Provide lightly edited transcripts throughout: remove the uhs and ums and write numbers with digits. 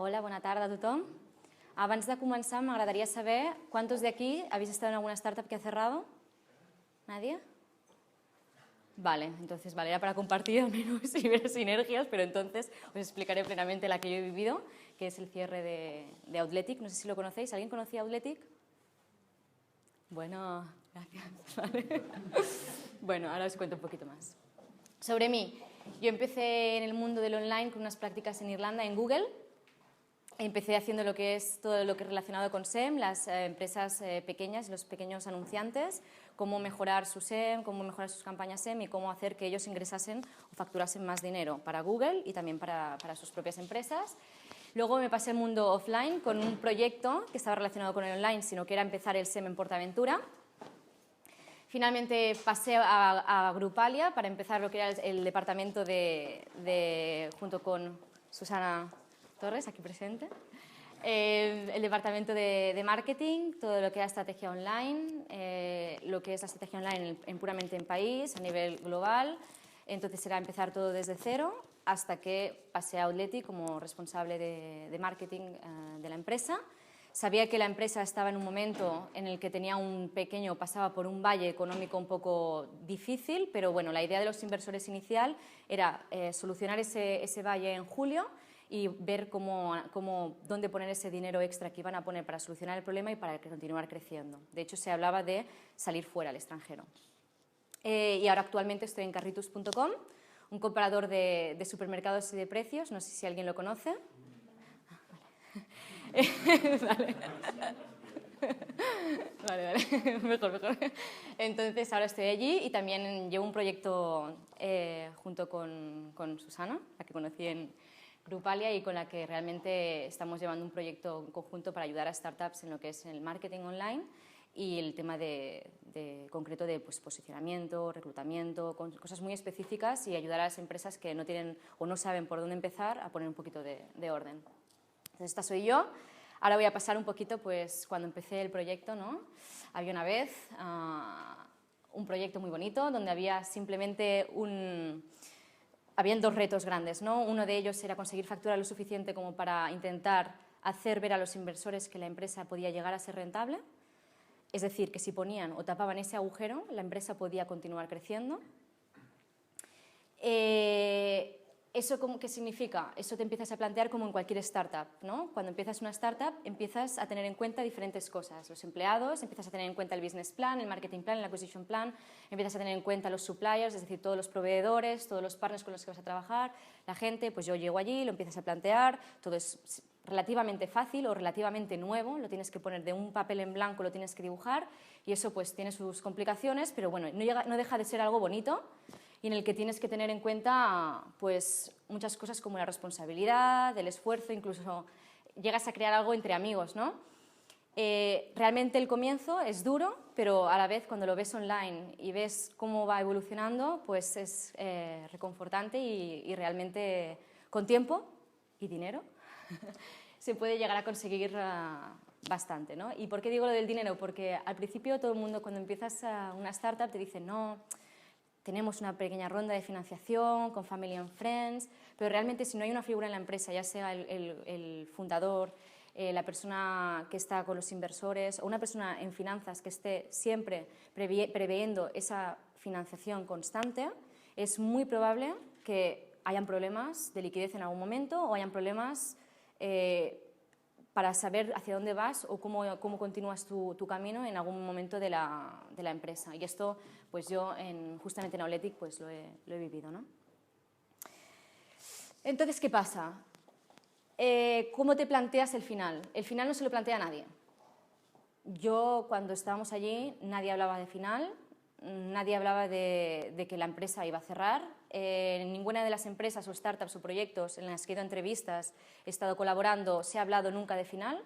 Hola, bona tarda a tothom. Abans de començar, m'agradaria saber ¿cuántos de aquí habéis estado en alguna startup que ha cerrado? ¿Nadie? Vale, entonces vale, era para compartir al menos y ver sinergias, pero entonces os explicaré plenamente la que yo he vivido, que es el cierre de Outletic. No sé si lo conocéis. ¿Alguien conocía Outletic? Bueno, gracias. Vale. Bueno, ahora os cuento un poquito más. Sobre mí, yo empecé en el mundo del online con unas prácticas en Irlanda, en Google. Empecé haciendo lo que es todo lo que es relacionado con SEM, las empresas pequeñas, los pequeños anunciantes, cómo mejorar su SEM, cómo mejorar sus campañas SEM y cómo hacer que ellos ingresasen o facturasen más dinero para Google y también para sus propias empresas. Luego me pasé al mundo offline con un proyecto que estaba relacionado con el online, sino que era empezar el SEM en Portaventura. Finalmente pasé a Grupalia para empezar lo que era el departamento junto con Susana Torres, aquí presente, el departamento de marketing, todo lo que era estrategia online, lo que es la estrategia online puramente en país, a nivel global. Entonces era empezar todo desde cero hasta que pasé a Outletic como responsable de marketing de la empresa. Sabía que la empresa estaba en un momento en el que pasaba por un valle económico un poco difícil, pero bueno, la idea de los inversores inicial era solucionar ese valle en julio y ver dónde poner ese dinero extra que iban a poner para solucionar el problema y para continuar creciendo. De hecho, se hablaba de salir fuera al extranjero. Y ahora actualmente estoy en Carritus.com, un comparador de supermercados y de precios, no sé si alguien lo conoce. Vale. Vale. Mejor. Entonces ahora estoy allí y también llevo un proyecto junto con Susana, la que conocí en Grupalia y con la que realmente estamos llevando un proyecto conjunto para ayudar a startups en lo que es el marketing online y el tema concreto de posicionamiento, reclutamiento, cosas muy específicas y ayudar a las empresas que no tienen o no saben por dónde empezar a poner un poquito de orden. Entonces, esta soy yo. Ahora voy a pasar un poquito, pues, cuando empecé el proyecto, ¿no? Había una vez un proyecto muy bonito donde había simplemente habían dos retos grandes, ¿no? Uno de ellos era conseguir facturar lo suficiente como para intentar hacer ver a los inversores que la empresa podía llegar a ser rentable. Es decir, que si ponían o tapaban ese agujero, la empresa podía continuar creciendo. ¿Eso qué significa? Eso te empiezas a plantear como en cualquier startup, ¿no? Cuando empiezas una startup empiezas a tener en cuenta diferentes cosas. Los empleados, empiezas a tener en cuenta el business plan, el marketing plan, el acquisition plan, empiezas a tener en cuenta los suppliers, es decir, todos los proveedores, todos los partners con los que vas a trabajar, la gente, pues yo llego allí, lo empiezas a plantear, todo es relativamente fácil o relativamente nuevo, lo tienes que poner de un papel en blanco, lo tienes que dibujar y eso pues tiene sus complicaciones, pero bueno, no deja de ser algo bonito y en el que tienes que tener en cuenta pues, muchas cosas como la responsabilidad, el esfuerzo, incluso llegas a crear algo entre amigos, ¿no? Realmente el comienzo es duro, pero a la vez cuando lo ves online y ves cómo va evolucionando, pues es reconfortante y realmente con tiempo y dinero se puede llegar a conseguir bastante, ¿no? ¿Y por qué digo lo del dinero? Porque al principio todo el mundo cuando empiezas una startup te dice no, tenemos una pequeña ronda de financiación con Family and Friends, pero realmente si no hay una figura en la empresa, ya sea el fundador, la persona que está con los inversores o una persona en finanzas que esté siempre previendo esa financiación constante, es muy probable que hayan problemas de liquidez en algún momento o hayan problemas para saber hacia dónde vas o cómo continúas tu camino en algún momento de la empresa. Y esto, pues yo justamente en Outletic pues lo he vivido, ¿no? Entonces, ¿qué pasa? ¿Cómo te planteas el final? El final no se lo plantea a nadie. Yo, cuando estábamos allí, nadie hablaba de final, nadie hablaba de que la empresa iba a cerrar. En ninguna de las empresas o startups o proyectos en las que he ido a entrevistas, he estado colaborando, se ha hablado nunca de final,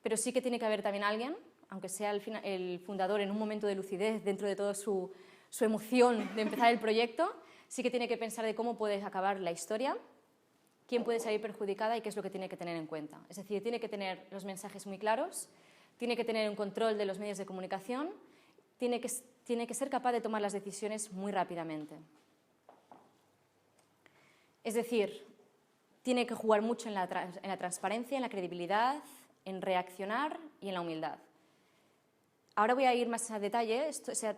pero sí que tiene que haber también alguien, aunque sea el fundador en un momento de lucidez dentro de toda su emoción de empezar el proyecto, sí que tiene que pensar de cómo puede acabar la historia, quién puede salir perjudicada y qué es lo que tiene que tener en cuenta. Es decir, tiene que tener los mensajes muy claros, tiene que tener un control de los medios de comunicación, tiene que ser capaz de tomar las decisiones muy rápidamente. Es decir, tiene que jugar mucho en la transparencia, en la credibilidad, en reaccionar y en la humildad. Ahora voy a ir más a detalle.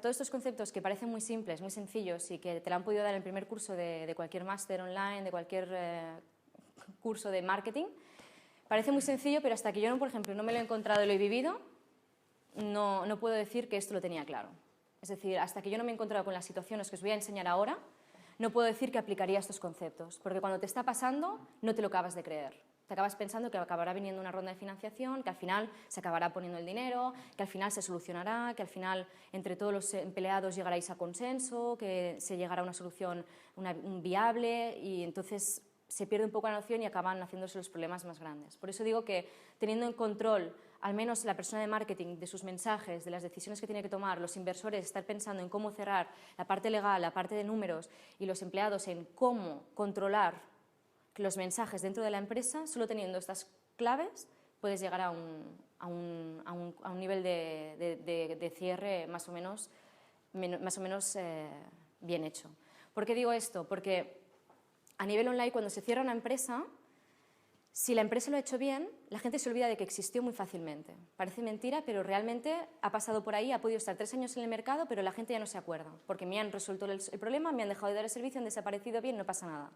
Todos estos conceptos que parecen muy simples, muy sencillos y que te lo han podido dar en el primer curso de cualquier máster online, de cualquier curso de marketing, parece muy sencillo, pero hasta que yo, por ejemplo, no me lo he encontrado y lo he vivido, no puedo decir que esto lo tenía claro. Es decir, hasta que yo no me he encontrado con las situaciones que os voy a enseñar ahora, no puedo decir que aplicaría estos conceptos, porque cuando te está pasando no te lo acabas de creer. Te acabas pensando que acabará viniendo una ronda de financiación, que al final se acabará poniendo el dinero, que al final se solucionará, que al final entre todos los empleados llegaréis a consenso, que se llegará a una solución viable, y entonces se pierde un poco la noción y acaban haciéndose los problemas más grandes. Por eso digo que teniendo en control al menos la persona de marketing, de sus mensajes, de las decisiones que tiene que tomar, los inversores estar pensando en cómo cerrar, la parte legal, la parte de números, y los empleados en cómo controlar los mensajes dentro de la empresa, solo teniendo estas claves puedes llegar a un nivel de cierre más o menos bien hecho. ¿Por qué digo esto? Porque a nivel online, cuando se cierra una empresa, si la empresa lo ha hecho bien, la gente se olvida de que existió muy fácilmente. Parece mentira, pero realmente ha pasado por ahí, ha podido estar 3 años en el mercado, pero la gente ya no se acuerda, porque me han resuelto el problema, me han dejado de dar el servicio, han desaparecido bien, no pasa nada.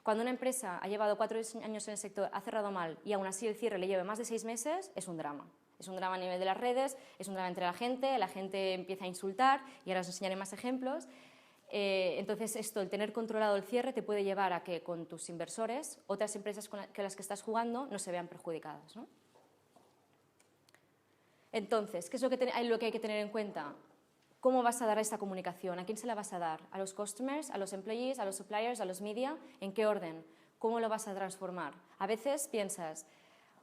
Cuando una empresa ha llevado 4 años en el sector, ha cerrado mal y aún así el cierre le lleva más de 6 meses, es un drama. Es un drama a nivel de las redes, es un drama entre la gente empieza a insultar, y ahora os enseñaré más ejemplos. Entonces el tener controlado el cierre te puede llevar a que con tus inversores, otras empresas con las que estás jugando no se vean perjudicadas, ¿no? Entonces, ¿qué es lo que hay que tener en cuenta? ¿Cómo vas a dar esta comunicación? ¿A quién se la vas a dar? ¿A los customers, a los employees, a los suppliers, a los media? ¿En qué orden? ¿Cómo lo vas a transformar? A veces piensas,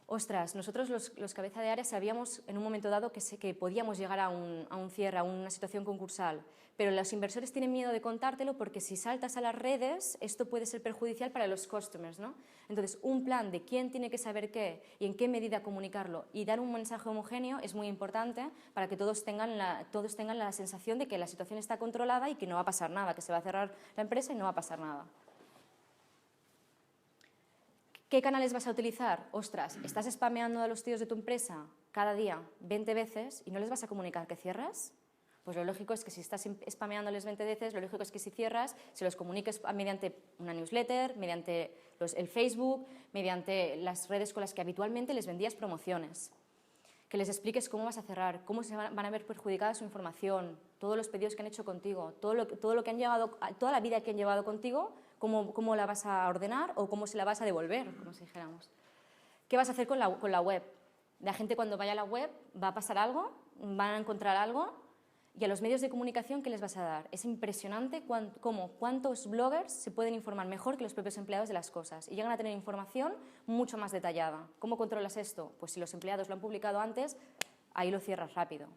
ostras, nosotros los cabeza de área sabíamos en un momento dado que podíamos llegar a un cierre, a una situación concursal, pero los inversores tienen miedo de contártelo porque si saltas a las redes esto puede ser perjudicial para los customers, ¿no? Entonces, un plan de quién tiene que saber qué y en qué medida comunicarlo y dar un mensaje homogéneo es muy importante para que todos tengan la sensación de que la situación está controlada y que no va a pasar nada, que se va a cerrar la empresa y no va a pasar nada. ¿Qué canales vas a utilizar? Ostras, estás spameando a los tíos de tu empresa cada día 20 veces y no les vas a comunicar que cierras. Pues lo lógico es que si estás spameándoles 20 veces, lo lógico es que si cierras, se los comuniques mediante una newsletter, mediante el Facebook, mediante las redes con las que habitualmente les vendías promociones. Que les expliques cómo vas a cerrar, cómo se van a ver perjudicada su información, todos los pedidos que han hecho contigo, todo lo que han llevado, toda la vida que han llevado contigo, cómo la vas a ordenar o cómo se la vas a devolver, como si dijéramos. ¿Qué vas a hacer con la web? La gente cuando vaya a la web va a pasar algo, van a encontrar algo, y a los medios de comunicación, ¿qué les vas a dar? Es impresionante cuántos bloggers se pueden informar mejor que los propios empleados de las cosas y llegan a tener información mucho más detallada. ¿Cómo controlas esto? Pues si los empleados lo han publicado antes, ahí lo cierras rápido.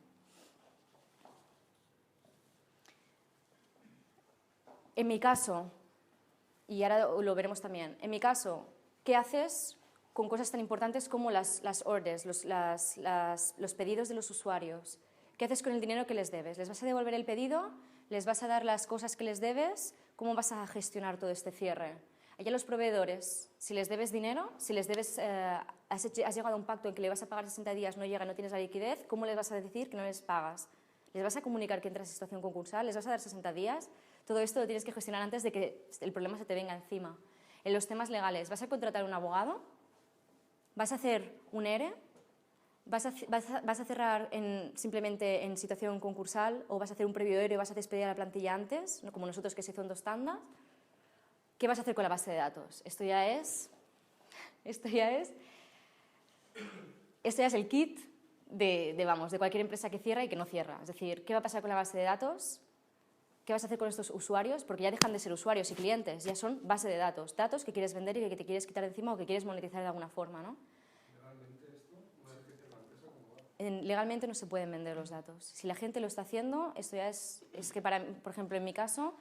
En mi caso, y ahora lo veremos también, en mi caso, ¿qué haces con cosas tan importantes como las orders, los pedidos de los usuarios? ¿Qué haces con el dinero que les debes? ¿Les vas a devolver el pedido? ¿Les vas a dar las cosas que les debes? ¿Cómo vas a gestionar todo este cierre? Allá los proveedores, si les debes dinero, si les debes, has llegado a un pacto en que le vas a pagar 60 días, no llega, no tienes la liquidez, ¿cómo les vas a decir que no les pagas? ¿Les vas a comunicar que entras en situación concursal? ¿Les vas a dar 60 días? Todo esto lo tienes que gestionar antes de que el problema se te venga encima. En los temas legales, ¿vas a contratar un abogado? ¿Vas a hacer un ERE? ¿Vas a cerrar simplemente en situación concursal o vas a hacer un previo ERE y vas a despedir a la plantilla antes, ¿no? Como nosotros que se hizo en 2 tandas? ¿Qué vas a hacer con la base de datos? Esto ya es el kit de cualquier empresa que cierra y que no cierra. Es decir, ¿qué va a pasar con la base de datos? ¿Qué vas a hacer con estos usuarios? Porque ya dejan de ser usuarios y clientes, ya son base de datos. Datos que quieres vender y que te quieres quitar de encima o que quieres monetizar de alguna forma, ¿no? Legalmente no se pueden vender los datos. Si la gente lo está haciendo, esto ya es que por ejemplo, en mi caso,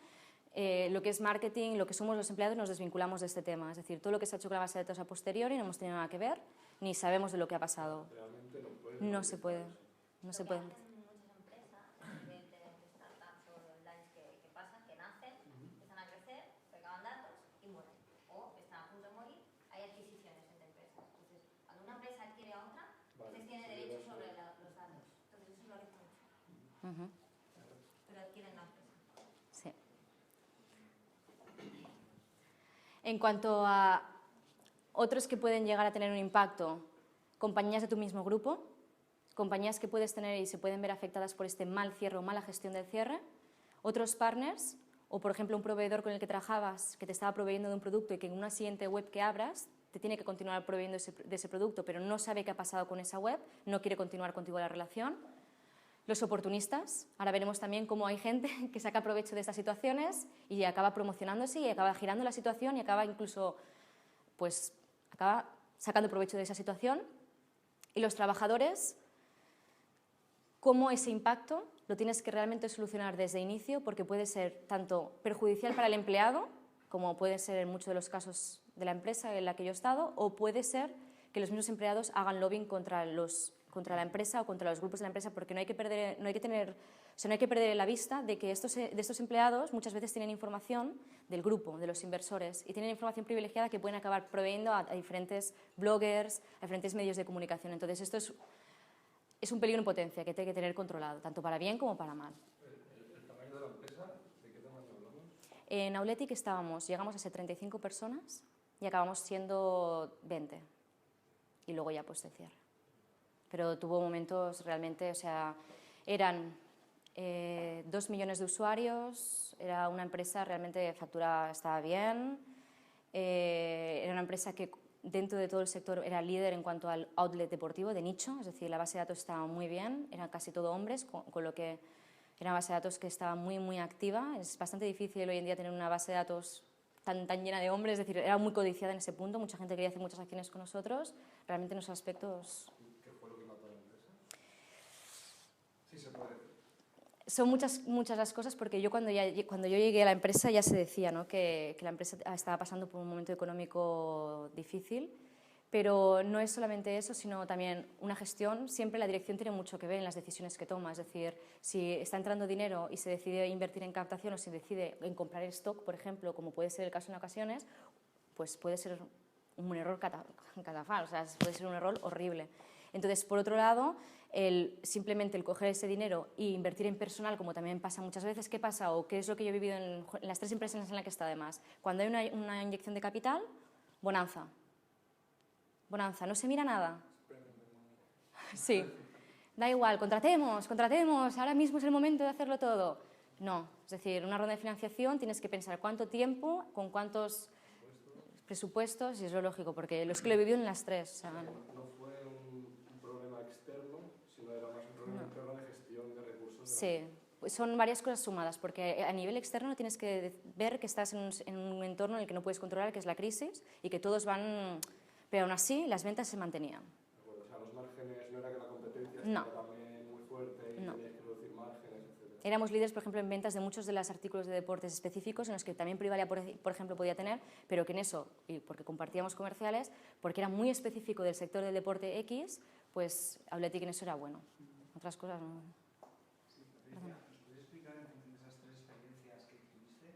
lo que es marketing, lo que somos los empleados, nos desvinculamos de este tema. Es decir, todo lo que se ha hecho con la base de datos a posteriori no hemos tenido nada que ver, ni sabemos de lo que ha pasado. No se puede. No se puede. Pero adquieren la empresa. Sí. En cuanto a otros que pueden llegar a tener un impacto, compañías de tu mismo grupo, compañías que puedes tener y se pueden ver afectadas por este mal cierre o mala gestión del cierre, otros partners, o por ejemplo un proveedor con el que trabajabas que te estaba proveyendo de un producto y que en una siguiente web que abras te tiene que continuar proveyendo de ese producto, pero no sabe qué ha pasado con esa web, no quiere continuar contigo la relación. Los oportunistas, ahora veremos también cómo hay gente que saca provecho de estas situaciones y acaba promocionándose y acaba girando la situación y acaba incluso, pues, acaba sacando provecho de esa situación. Y los trabajadores, cómo ese impacto lo tienes que realmente solucionar desde inicio, porque puede ser tanto perjudicial para el empleado, como puede ser en muchos de los casos de la empresa en la que yo he estado, o puede ser que los mismos empleados hagan lobbying contra la empresa o contra los grupos de la empresa, porque no hay que perder la vista de que de estos empleados muchas veces tienen información del grupo, de los inversores, y tienen información privilegiada que pueden acabar proveyendo a diferentes bloggers, a diferentes medios de comunicación. Entonces esto es un peligro en potencia que hay que tener controlado, tanto para bien como para mal. ¿El tamaño de la empresa? ¿De qué tamaño hablamos? En Auletic llegamos a ser 35 personas y acabamos siendo 20. Y luego ya pues se cierra. Pero tuvo momentos realmente, o sea, eran 2 millones de usuarios, era una empresa realmente, factura estaba bien, era una empresa que dentro de todo el sector era líder en cuanto al outlet deportivo de nicho, es decir, la base de datos estaba muy bien, eran casi todo hombres, con lo que era una base de datos que estaba muy, muy activa. Es bastante difícil hoy en día tener una base de datos tan llena de hombres, es decir, era muy codiciada en ese punto, mucha gente quería hacer muchas acciones con nosotros, realmente en esos aspectos... ¿Qué fue lo que mató a la empresa? Sí se puede decir. Son muchas las cosas, porque yo cuando yo llegué a la empresa ya se decía, ¿no?, que la empresa estaba pasando por un momento económico difícil, pero no es solamente eso, sino también una gestión. Siempre la dirección tiene mucho que ver en las decisiones que toma, es decir, si está entrando dinero y se decide invertir en captación o se decide en comprar stock, por ejemplo, como puede ser el caso en ocasiones, pues puede ser un error catafal, o sea, puede ser un error horrible. Entonces, por otro lado, simplemente el coger ese dinero e invertir en personal, como también pasa muchas veces, ¿qué pasa? O qué es lo que yo he vivido en las 3 empresas en las que he estado además. Cuando hay una inyección de capital, bonanza. Bonanza, no se mira nada. Sí, da igual, contratemos, ahora mismo es el momento de hacerlo todo. No, es decir, una ronda de financiación tienes que pensar cuánto tiempo, con cuántos presupuestos, y es lo lógico, porque los que lo he vivido en las 3. O sea, no fue un problema externo, sino era más un problema interno de gestión de recursos. Sí, pues son varias cosas sumadas, porque a nivel externo tienes que ver que estás en un entorno en el que no puedes controlar, que es la crisis, y que todos van... Pero aún así, las ventas se mantenían. Bueno, o sea, los márgenes, no era que la competencia No. estaba también muy fuerte y No. teníais que reducir márgenes, etc. Éramos líderes, por ejemplo, en ventas de muchos de los artículos de deportes específicos, en los que también Privalia, por ejemplo, podía tener, pero que en eso, y porque compartíamos comerciales, porque era muy específico del sector del deporte X, pues Auletic en eso era bueno. Otras cosas no. ¿Nos puedes explicar en función de esas 3 experiencias que tuviste,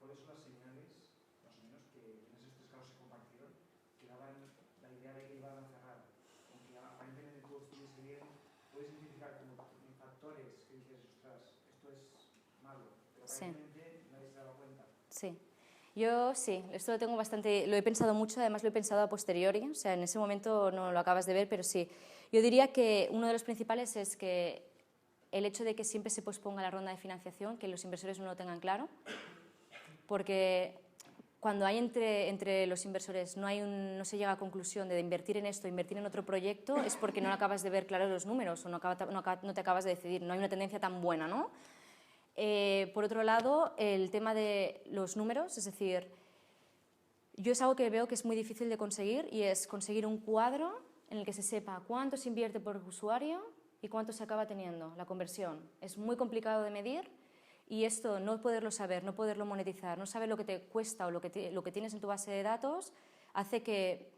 cuáles son las señales, más o menos, que en esos 3 casos se compartieron, que daban la idea de que iban a cerrar? Aunque aparentemente todo estuviese bien, puedes identificar como factores que dices, ostras, esto es malo, pero aparentemente nadie se daba cuenta. Sí. Yo sí, esto lo tengo bastante, lo he pensado mucho, además lo he pensado a posteriori, o sea, en ese momento no lo acabas de ver, pero sí. Yo diría que uno de los principales es que el hecho de que siempre se posponga la ronda de financiación, que los inversores no lo tengan claro, porque cuando hay entre los inversores no se llega a conclusión de invertir en esto, invertir en otro proyecto, es porque no acabas de ver claros los números o no te acabas de decidir, no hay una tendencia tan buena, ¿no? Por otro lado, el tema de los números, es decir, yo es algo que veo que es muy difícil de conseguir, y es conseguir un cuadro en el que se sepa cuánto se invierte por usuario y cuánto se acaba teniendo, la conversión. Es muy complicado de medir, y esto, no poderlo saber, no poderlo monetizar, no saber lo que te cuesta o lo que tienes en tu base de datos, hace que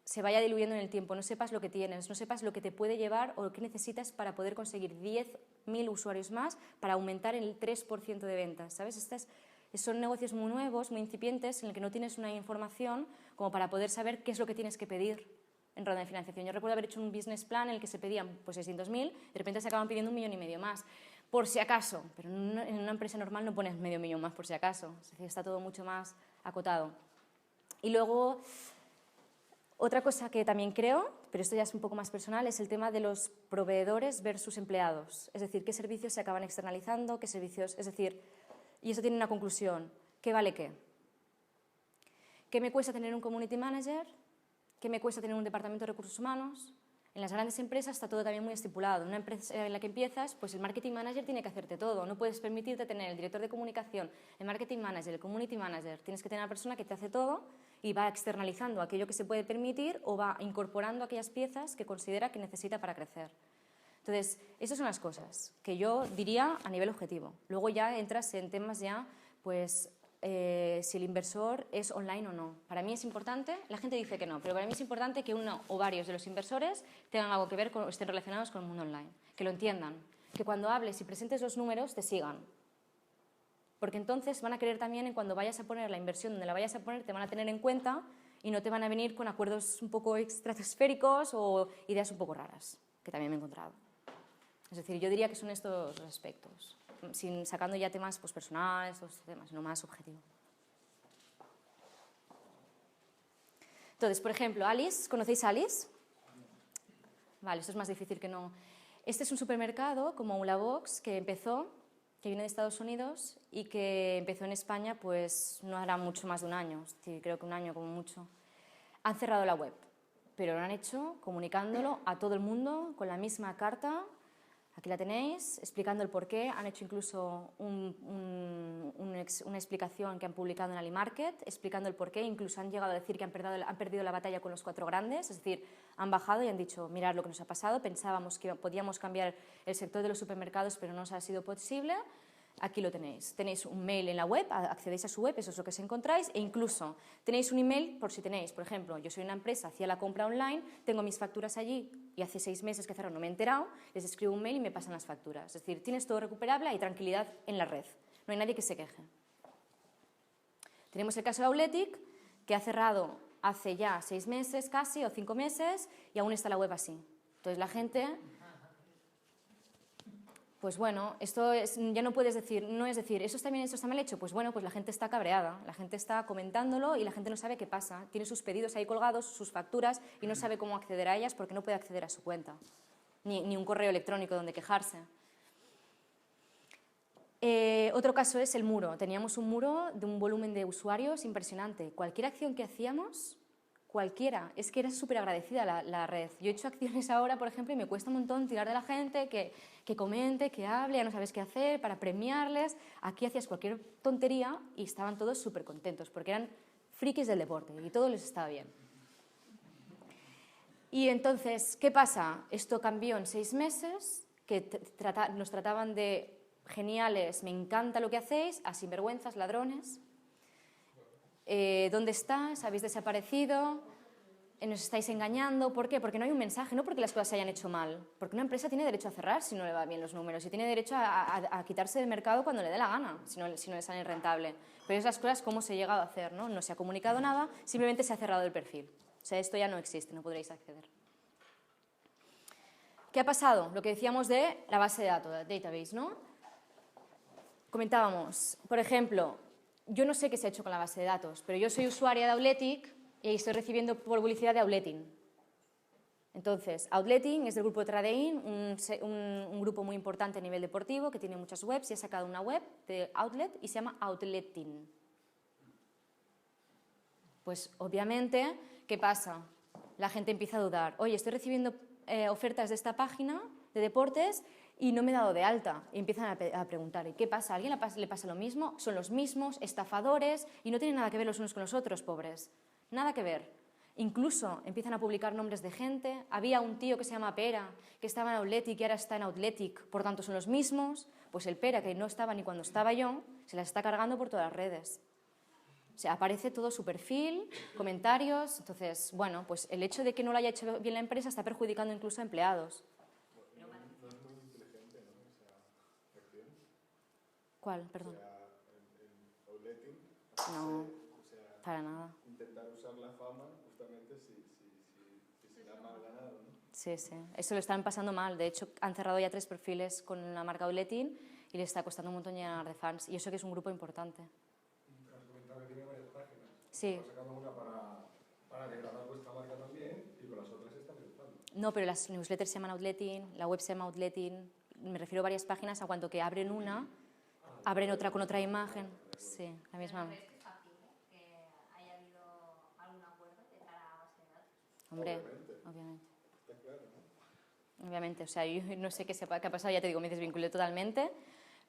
se vaya diluyendo en el tiempo, no sepas lo que tienes, no sepas lo que te puede llevar o lo que necesitas para poder conseguir 10.000 usuarios más para aumentar el 3% de ventas, ¿sabes? Son negocios muy nuevos, muy incipientes, en el que no tienes una información como para poder saber qué es lo que tienes que pedir en ronda de financiación. Yo recuerdo haber hecho un business plan en el que se pedían pues 600.000, de repente se acaban pidiendo 1,5 millones más. por si acaso, pero en una empresa normal no pones medio millón más por si acaso, es decir, está todo mucho más acotado. Y luego, otra cosa que también creo, pero esto ya es un poco más personal, es el tema de los proveedores versus empleados, es decir, qué servicios se acaban externalizando, qué servicios, es decir, y eso tiene una conclusión, ¿qué vale qué? ¿Qué me cuesta tener un community manager? ¿Qué me cuesta tener un departamento de recursos humanos? En las grandes empresas está todo también muy estipulado. En una empresa en la que empiezas, pues el marketing manager tiene que hacerte todo. No puedes permitirte tener el director de comunicación, el marketing manager, el community manager. Tienes que tener una persona que te hace todo y va externalizando aquello que se puede permitir o va incorporando aquellas piezas que considera que necesita para crecer. Entonces, esas son las cosas que yo diría a nivel objetivo. Luego ya entras en temas ya, pues, si el inversor es online o no. Para mí es importante, la gente dice que no, pero para mí es importante que uno o varios de los inversores tengan algo que ver con, estén relacionados con el mundo online, que lo entiendan, que cuando hables y presentes los números te sigan. Porque entonces van a creer también en cuando vayas a poner la inversión donde la vayas a poner, te van a tener en cuenta y no te van a venir con acuerdos un poco estratosféricos o ideas un poco raras, que también me he encontrado. Es decir, yo diría que son estos los aspectos, sacando ya temas pues, personales, estos temas, no más objetivo. Entonces, por ejemplo, Alice, ¿conocéis a Alice? Vale, esto es más difícil que no. Este es un supermercado como Ulabox que empezó, que viene de Estados Unidos y que empezó en España, pues no hará mucho más de un año, es decir, creo que un año como mucho. Han cerrado la web, pero lo han hecho comunicándolo a todo el mundo con la misma carta. Aquí la tenéis, explicando el porqué. Han hecho incluso una explicación que han publicado en AliMarket, explicando el porqué. Incluso han llegado a decir que han perdido la batalla con los 4 grandes, es decir, han bajado y han dicho, mirad lo que nos ha pasado, pensábamos que podíamos cambiar el sector de los supermercados, pero no os ha sido posible. Aquí lo tenéis. Tenéis un mail en la web, accedéis a su web, eso es lo que os encontráis, e incluso tenéis un email por si tenéis, por ejemplo, yo soy una empresa, hacía la compra online, tengo mis facturas allí y hace 6 meses que cerraron, no me he enterado, les escribo un mail y me pasan las facturas. Es decir, tienes todo recuperable, hay tranquilidad en la red, no hay nadie que se queje. Tenemos el caso de Athletic, que ha cerrado hace ya 6 meses casi, o 5 meses, y aún está la web así. Entonces la gente... Pues bueno, esto es, ya no puedes decir, no es decir, eso está bien, eso está mal hecho. Pues bueno, pues la gente está cabreada, la gente está comentándolo y la gente no sabe qué pasa. Tiene sus pedidos ahí colgados, sus facturas y no sabe cómo acceder a ellas porque no puede acceder a su cuenta, ni un correo electrónico donde quejarse. Otro caso es el muro. Teníamos un muro de un volumen de usuarios impresionante. Cualquier acción que hacíamos... Cualquiera, es que era súper agradecida la red. Yo he hecho acciones ahora, por ejemplo, y me cuesta un montón tirar de la gente, que comente, que hable, ya no sabes qué hacer, para premiarles. Aquí hacías cualquier tontería y estaban todos súper contentos, porque eran frikis del deporte y todo les estaba bien. Y entonces, ¿qué pasa? Esto cambió en 6 meses, que nos trataban de geniales, me encanta lo que hacéis, a sinvergüenzas, ladrones. ¿Dónde estás? ¿Habéis desaparecido? ¿Nos estáis engañando? ¿Por qué? Porque no hay un mensaje, no porque las cosas se hayan hecho mal. Porque una empresa tiene derecho a cerrar si no le va bien los números y tiene derecho a quitarse del mercado cuando le dé la gana, si no le sale rentable. Pero es las cosas cómo se ha llegado a hacer, ¿no? No se ha comunicado nada, simplemente se ha cerrado el perfil. O sea, esto ya no existe, no podréis acceder. ¿Qué ha pasado? Lo que decíamos de la base de datos, la database, ¿no? Comentábamos, por ejemplo, yo no sé qué se ha hecho con la base de datos, pero yo soy usuaria de Athletic y estoy recibiendo publicidad de Outletting. Entonces, Outletting es del grupo Tradein, un grupo muy importante a nivel deportivo que tiene muchas webs y ha sacado una web de Outlet y se llama Outletting. Pues obviamente, ¿qué pasa? La gente empieza a dudar. Oye, estoy recibiendo ofertas de esta página de deportes y no me he dado de alta. Y empiezan a preguntar, ¿y qué pasa? ¿A alguien le pasa lo mismo? ¿Son los mismos? ¿Estafadores? Y no tienen nada que ver los unos con los otros, pobres. Nada que ver. Incluso empiezan a publicar nombres de gente. Había un tío que se llama Pera, que estaba en Athletic y ahora está en Athletic, por tanto son los mismos. Pues el Pera, que no estaba ni cuando estaba yo, se las está cargando por todas las redes. O sea, aparece todo su perfil, comentarios. Entonces, bueno, pues el hecho de que no lo haya hecho bien la empresa está perjudicando incluso a empleados. No es muy inteligente, ¿no? Esa acción. ¿Cuál? Perdón. O sea, el Outletting. No, O sea, para nada. intentar usar la fama justamente si se da mal ganado, ¿no? Sí, sí. Eso lo están pasando mal. De hecho, han cerrado ya 3 perfiles con la marca Outletin y les está costando un montón llenar de fans. Y eso que es un grupo importante. Has comentado que tiene varias páginas. Sí. Has sacado una para degradar vuestra marca también y con las otras está triunfando. No, pero las newsletters se llaman Outletin, la web se llama Outletin. Me refiero a varias páginas a cuanto que abren una, abren otra con otra imagen. Sí, la misma. ¿Crees que es factible que haya habido algún acuerdo de cara a base de datos? Hombre, Obviamente. obviamente. Está claro, ¿no? Obviamente, o sea, yo no sé qué ha pasado, ya te digo, me desvinculé totalmente,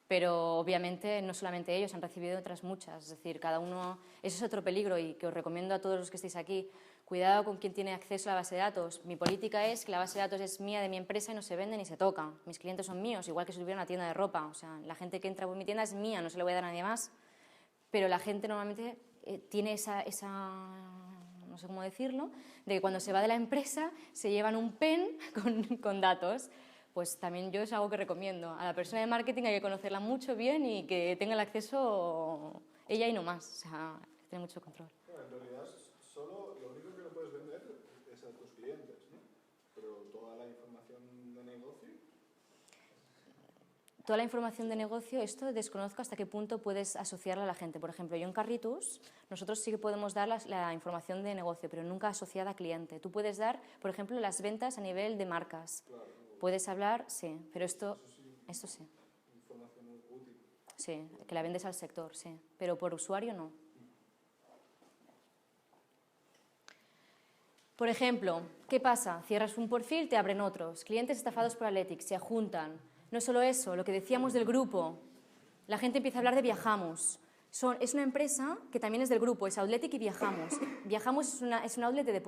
pero obviamente no solamente ellos, han recibido otras muchas, es decir, cada uno, eso es otro peligro y que os recomiendo a todos los que estéis aquí, cuidado con quien tiene acceso a la base de datos. Mi política es que la base de datos es mía, de mi empresa, y no se vende ni se toca. Mis clientes son míos, igual que si tuviera una tienda de ropa, o sea, la gente que entra por mi tienda es mía, no se la voy a dar a nadie más, pero la gente normalmente tiene esa no sé cómo decirlo, de que cuando se va de la empresa se llevan un pen con datos. Pues también yo es algo que recomiendo. A la persona de marketing hay que conocerla mucho bien y que tenga el acceso ella y no más. O sea, tener mucho control. Bueno, en realidad, solo lo único que no puedes vender es a tus clientes, ¿no? Pero toda la información de negocio... Toda la información de negocio, esto desconozco hasta qué punto puedes asociarla a la gente. Por ejemplo, yo en Carritus, nosotros sí que podemos dar la información de negocio, pero nunca asociada a cliente. Tú puedes dar, por ejemplo, las ventas a nivel de marcas. Claro, Puedes hablar, sí, pero esto sí. información útil. Sí, que la vendes al sector, sí, pero por usuario no. Por ejemplo, ¿qué pasa? Cierras un perfil, te abren otros. Clientes estafados por Athletics, se juntan. No solo eso, lo que decíamos del grupo. La gente empieza a hablar de Viajamos. Es una empresa que también es del grupo, es Athletic y Viajamos. Viajamos es un outlet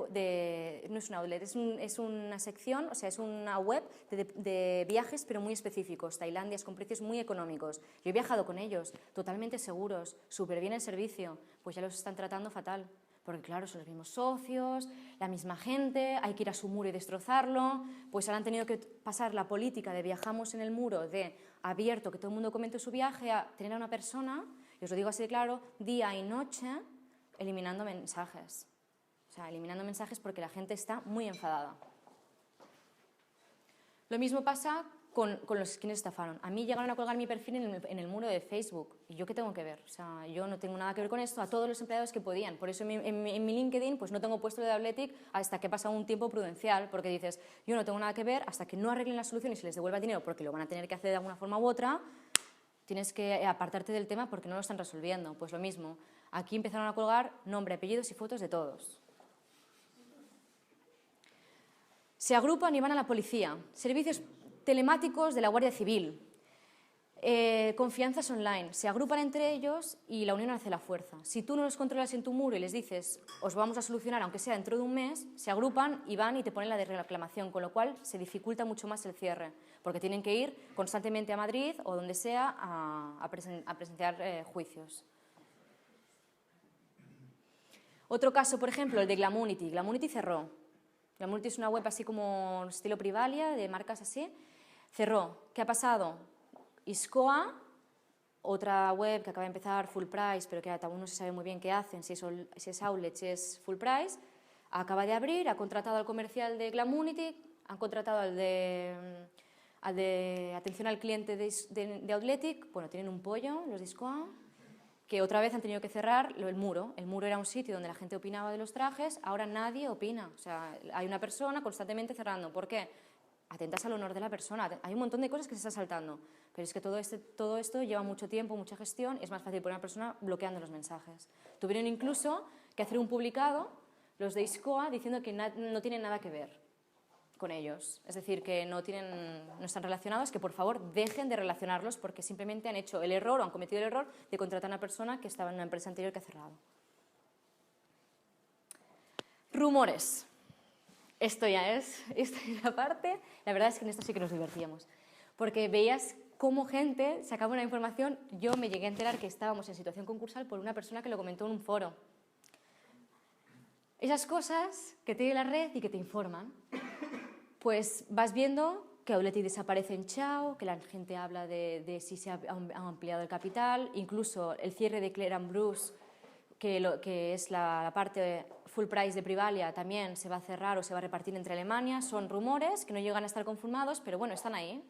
no es un outlet, es una sección, o sea, es una web de viajes, pero muy específicos, Tailandias, con precios muy económicos. Yo he viajado con ellos, totalmente seguros, súper bien el servicio, pues ya los están tratando fatal. Porque claro, son los mismos socios, la misma gente, hay que ir a su muro y destrozarlo, pues ahora han tenido que pasar la política de Viajamos en el muro, de abierto, que todo el mundo comente su viaje, a tener a una persona, y os lo digo así de claro, día y noche, eliminando mensajes. O sea, eliminando mensajes porque la gente está muy enfadada. Lo mismo pasa con los quienes estafaron. A mí llegaron a colgar mi perfil en el muro de Facebook. ¿Y yo qué tengo que ver? O sea, yo no tengo nada que ver con esto, a todos los empleados que podían. Por eso en mi LinkedIn pues no tengo puesto lo de Athletic hasta que pasa un tiempo prudencial, porque dices, yo no tengo nada que ver, hasta que no arreglen la solución y se les devuelva el dinero, porque lo van a tener que hacer de alguna forma u otra, tienes que apartarte del tema porque no lo están resolviendo. Pues lo mismo, aquí empezaron a colgar nombre, apellidos y fotos de todos. Se agrupan y van a la policía. Servicios telemáticos de la Guardia Civil, confianzas online, se agrupan entre ellos y la unión hace la fuerza. Si tú no los controlas en tu muro y les dices, os vamos a solucionar, aunque sea dentro de un mes, se agrupan y van y te ponen la de reclamación, con lo cual se dificulta mucho más el cierre, porque tienen que ir constantemente a Madrid o donde sea a presenciar juicios. Otro caso, por ejemplo, el de Glamunity. Glamunity cerró. Glamunity es una web así como estilo Privalia, de marcas así. Cerró. ¿Qué ha pasado? Iscoa, otra web que acaba de empezar, Full Price, pero que aún no se sabe muy bien qué hacen, si es outlet, si es Full Price, acaba de abrir, ha contratado al comercial de Glamunity, han contratado al de atención al cliente de Athletic, bueno, tienen un pollo, los de Iscoa, que otra vez han tenido que cerrar el muro. El muro era un sitio donde la gente opinaba de los trajes, ahora nadie opina. O sea, hay una persona constantemente cerrando. ¿Por qué? Atentas al honor de la persona. Hay un montón de cosas que se está saltando. Pero es que todo esto lleva mucho tiempo, mucha gestión, y es más fácil poner a una persona bloqueando los mensajes. Tuvieron incluso que hacer un publicado, los de Iscoa, diciendo que no tienen nada que ver con ellos. Es decir, que no están relacionados, que por favor dejen de relacionarlos porque simplemente han hecho el error o han cometido el error de contratar a una persona que estaba en una empresa anterior que ha cerrado. Rumores. Esto ya es la parte. La verdad es que en esto sí que nos divertíamos. Porque veías cómo gente sacaba una información. Yo me llegué a enterar que estábamos en situación concursal por una persona que lo comentó en un foro. Esas cosas que te dio la red y que te informan. Pues vas viendo que Athletic desaparece en Chao, que la gente habla de si se ha ampliado el capital, incluso el cierre de Claire & Bruce, que es la parte full price de Privalia, también se va a cerrar o se va a repartir entre Alemania. Son rumores que no llegan a estar confirmados, pero bueno, están ahí.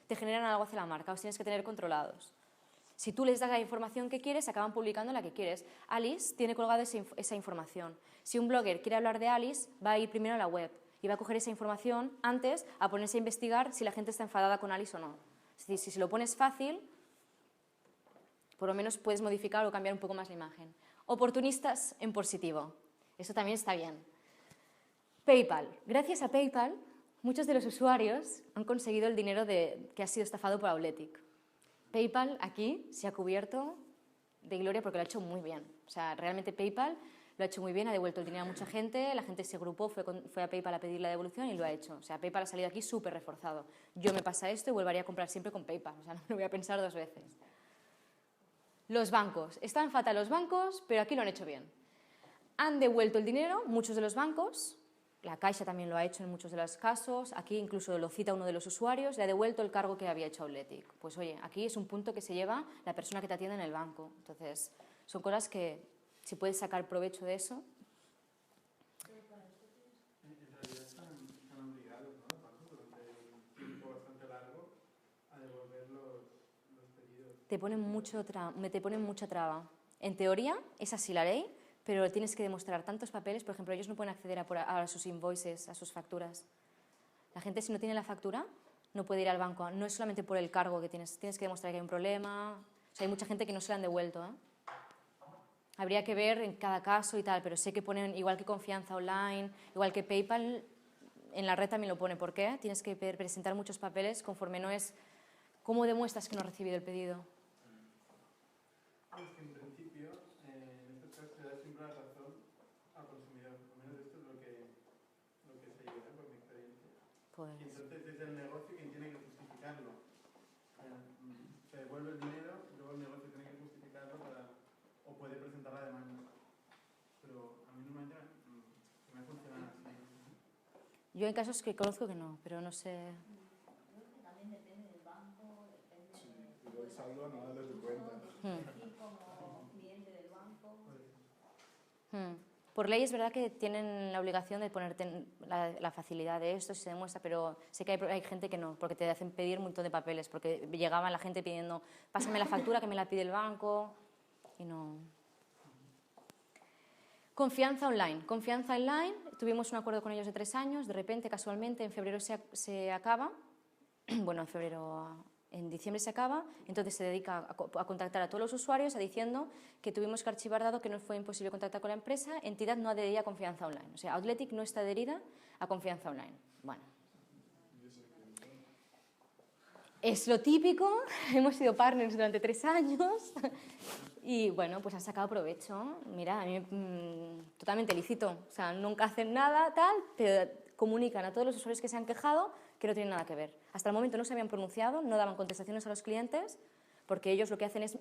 Te generan algo hacia la marca, os tienes que tener controlados. Si tú les das la información que quieres, acaban publicando la que quieres. Alice tiene colgada esa información. Si un blogger quiere hablar de Alice, va a ir primero a la web y va a coger esa información antes a ponerse a investigar si la gente está enfadada con Alice o no. Es decir, si se lo pones fácil, por lo menos puedes modificar o cambiar un poco más la imagen. Oportunistas en positivo. Eso también está bien. PayPal. Gracias a PayPal, muchos de los usuarios han conseguido el dinero que ha sido estafado por Auletic. PayPal aquí se ha cubierto de gloria porque lo ha hecho muy bien. O sea, realmente PayPal lo ha hecho muy bien, ha devuelto el dinero a mucha gente, la gente se agrupó, fue a PayPal a pedir la devolución y lo ha hecho. O sea, PayPal ha salido aquí súper reforzado. Yo me pasa esto y volvería a comprar siempre con PayPal. O sea, no me lo voy a pensar 2 veces. Los bancos. Están fatal los bancos, pero aquí lo han hecho bien. Han devuelto el dinero, muchos de los bancos. La Caixa también lo ha hecho en muchos de los casos. Aquí incluso lo cita uno de los usuarios, le ha devuelto el cargo que había hecho Auletic. Pues oye, aquí es un punto que se lleva la persona que te atiende en el banco. Entonces, son cosas que si puedes sacar provecho de eso. En realidad están obligados, ¿no? Los bancos durante un tiempo bastante largo a devolver los pedidos. Te ponen mucha traba. En teoría, es así la ley, pero tienes que demostrar tantos papeles. Por ejemplo, ellos no pueden acceder a sus invoices, a sus facturas. La gente, si no tiene la factura, no puede ir al banco. No es solamente por el cargo que tienes que demostrar que hay un problema. O sea, hay mucha gente que no se la han devuelto, ¿eh? Habría que ver en cada caso y tal, pero sé que ponen, igual que Confianza Online, igual que PayPal, en la red también lo pone. ¿Por qué? Tienes que presentar muchos papeles conforme no es... ¿Cómo demuestras que no has recibido el pedido? Es que en principio, en estos casos se da siempre la razón al consumidor. Al menos esto es lo que se lleva, por mi experiencia. Pues... Y entonces es el negocio quien tiene que justificarlo. Se devuelve el dinero, luego el negocio tiene que justificarlo o puede presentar la demanda. Pero a mí normalmente me ha funcionado así. Yo en casos que conozco que no, pero no sé... Creo que también depende del banco, depende Y del saldo anual de tu cuenta. de como cliente del banco. Por ley es verdad que tienen la obligación de ponerte la facilidad de esto, si se demuestra, pero sé que hay gente que no, porque te hacen pedir un montón de papeles, porque llegaba la gente pidiendo, pásame la factura que me la pide el banco, y no... Confianza Online. Confianza Online, tuvimos un acuerdo con ellos de 3 años, de repente, casualmente, en febrero se acaba, bueno, en diciembre se acaba, entonces se dedica a contactar a todos los usuarios diciendo que tuvimos que archivar dado que no fue imposible contactar con la empresa, entidad no adherida a Confianza Online. O sea, Auletic no está adherida a Confianza Online. Bueno. Es lo típico, hemos sido partners durante 3 años y bueno, pues han sacado provecho. Mira, a mí totalmente lícito. O sea, nunca hacen nada, tal, pero comunican a todos los usuarios que se han quejado que no tienen nada que ver. Hasta el momento no se habían pronunciado, no daban contestaciones a los clientes, porque ellos lo que hacen es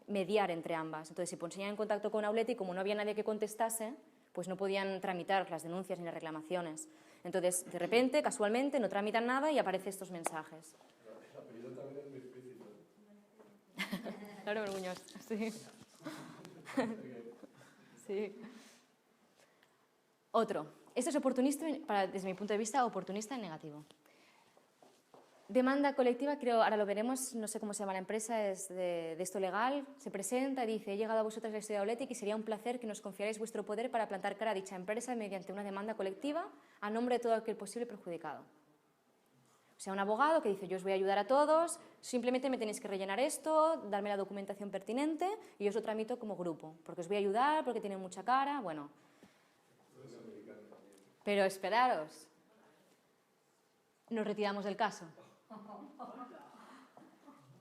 mediar entre ambas. Entonces, si ponían en contacto con Auletic, como no había nadie que contestase, pues no podían tramitar las denuncias ni las reclamaciones. Entonces, de repente, casualmente, no tramitan nada y aparecen estos mensajes. El apellido también es muy explícito. Claro, Muñoz, sí. Sí. Otro. Esto es oportunista, desde mi punto de vista, oportunista y negativo. Demanda colectiva, creo, ahora lo veremos, no sé cómo se llama la empresa, es de esto legal, se presenta y dice, he llegado a vosotros la historia de Auletic y sería un placer que nos confiarais vuestro poder para plantar cara a dicha empresa mediante una demanda colectiva a nombre de todo aquel posible perjudicado. O sea, un abogado que dice, yo os voy a ayudar a todos, simplemente me tenéis que rellenar esto, darme la documentación pertinente y yo os lo tramito como grupo, porque os voy a ayudar, porque tienen mucha cara, bueno. Pero esperaros, nos retiramos del caso.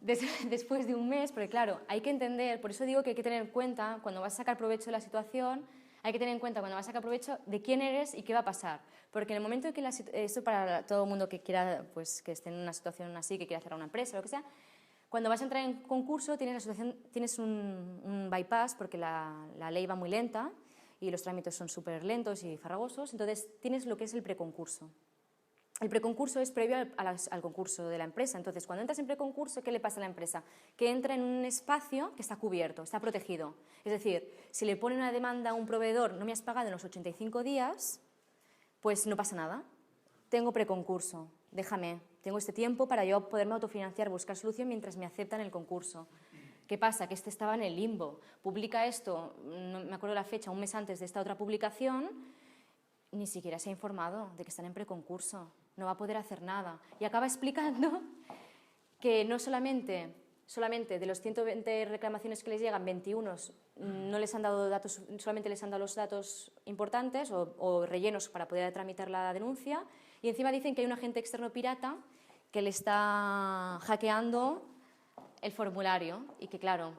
Después de un mes, porque claro, hay que entender, por eso digo que hay que tener en cuenta, cuando vas a sacar provecho de la situación, hay que tener en cuenta cuando vas a sacar provecho de quién eres y qué va a pasar. Porque en el momento en que esto para todo el mundo que quiera, pues que esté en una situación así, que quiera cerrar una empresa, lo que sea, cuando vas a entrar en concurso tienes un bypass porque la ley va muy lenta y los trámites son súper lentos y farragosos, entonces tienes lo que es el preconcurso. el preconcurso es previo al concurso de la empresa. Entonces, cuando entras en preconcurso, ¿qué le pasa a la empresa? Que entra en un espacio que está cubierto, está protegido. Es decir, si le pone una demanda a un proveedor, no me has pagado en los 85 días, pues no pasa nada. Tengo preconcurso, déjame, tengo este tiempo para yo poderme autofinanciar, buscar solución mientras me aceptan el concurso. ¿Qué pasa? Que este estaba en el limbo. Publica esto, no me acuerdo la fecha, un mes antes de esta otra publicación, ni siquiera se ha informado de que están en preconcurso. No va a poder hacer nada. Y acaba explicando que no solamente de los 120 reclamaciones que les llegan, 21 no les han dado datos, solamente les han dado los datos importantes o rellenos para poder tramitar la denuncia, y encima dicen que hay un agente externo pirata que le está hackeando el formulario y que, claro,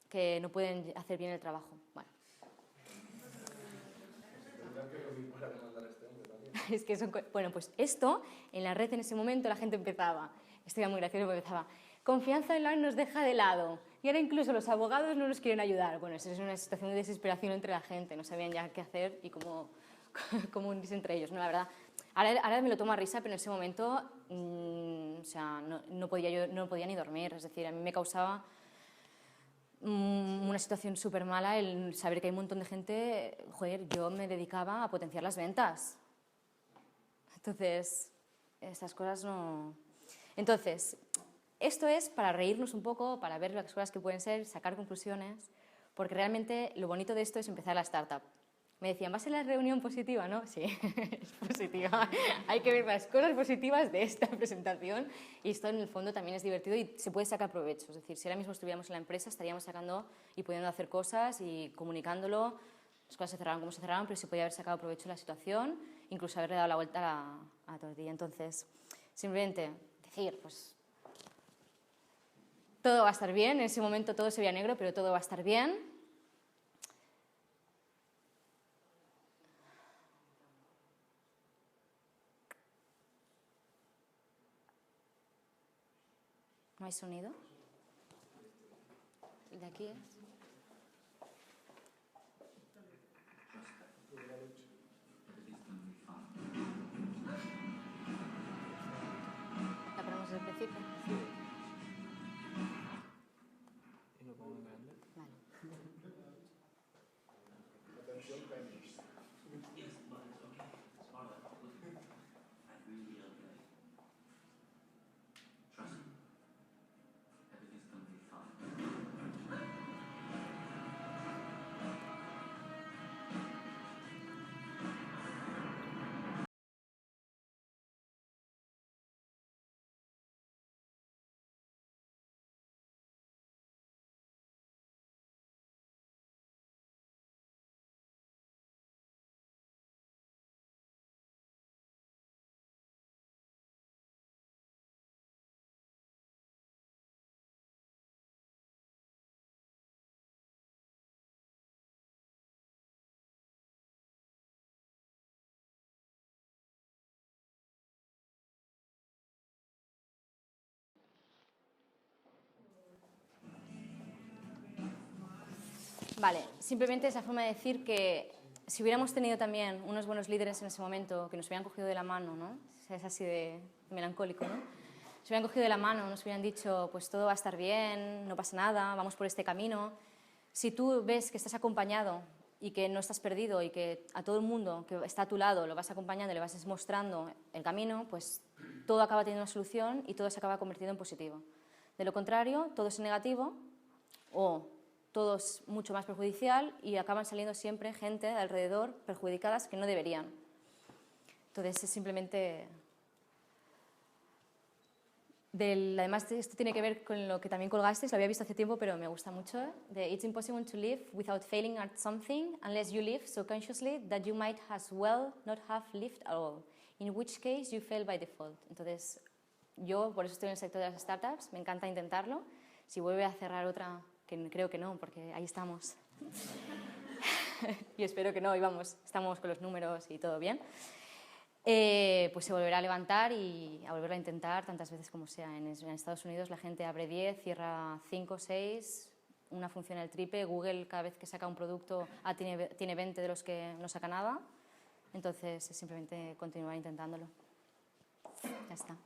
que no pueden hacer bien el trabajo. Bueno. Es que son, bueno, pues esto, en la red en ese momento la gente empezaba, esto era muy gracioso porque empezaba, confianza online nos deja de lado y ahora incluso los abogados no nos quieren ayudar. Bueno, eso es una situación de desesperación entre la gente, no sabían ya qué hacer y cómo unirse entre ellos, ¿no? La verdad, ahora me lo tomo a risa, pero en ese momento, o sea, no podía ni dormir, es decir, a mí me causaba una situación súper mala el saber que hay un montón de gente, joder, yo me dedicaba a potenciar las ventas. Entonces, estas cosas no... Entonces, esto es para reírnos un poco, para ver las cosas que pueden ser, sacar conclusiones, porque realmente lo bonito de esto es empezar la startup. Me decían, ¿va a ser la reunión positiva? ¿No? Sí, es positiva. Hay que ver las cosas positivas de esta presentación y esto en el fondo también es divertido y se puede sacar provecho. Es decir, si ahora mismo estuviéramos en la empresa estaríamos sacando y pudiendo hacer cosas y comunicándolo. Las cosas se cerraron como se cerraron, pero se podía haber sacado provecho de la situación, incluso haberle dado la vuelta a la tortilla. Entonces, simplemente decir, pues, todo va a estar bien. En ese momento todo se veía negro, pero todo va a estar bien. ¿No hay sonido? ¿El de aquí es? ¿La ponemos desde el principio? ¿Y lo pongo en grande? Vale. Atención, penis. Vale, simplemente esa forma de decir que si hubiéramos tenido también unos buenos líderes en ese momento que nos hubieran cogido de la mano, ¿no? Es así de melancólico, ¿no? Nos hubieran cogido de la mano, nos hubieran dicho, pues todo va a estar bien, no pasa nada, vamos por este camino. Si tú ves que estás acompañado y que no estás perdido y que a todo el mundo que está a tu lado lo vas acompañando y le vas mostrando el camino, pues todo acaba teniendo una solución y todo se acaba convirtiendo en positivo. De lo contrario, todo es negativo o todo es mucho más perjudicial y acaban saliendo siempre gente de alrededor perjudicadas que no deberían. Entonces es simplemente... Además, esto tiene que ver con lo que también colgasteis, lo había visto hace tiempo, pero me gusta mucho, de It's impossible to live without failing at something unless you live so consciously that you might as well not have lived at all, in which case you fail by default. Entonces, yo por eso estoy en el sector de las startups, me encanta intentarlo. Si vuelve a cerrar otra, que creo que no, porque ahí estamos. Y espero que no, y vamos, estamos con los números y todo bien. Pues se volverá a levantar y a volverlo a intentar tantas veces como sea. En Estados Unidos la gente abre 10, cierra 5, 6, una funciona el triple. Google cada vez que saca un producto tiene 20 de los que no saca nada. Entonces es simplemente continuar intentándolo. Ya está.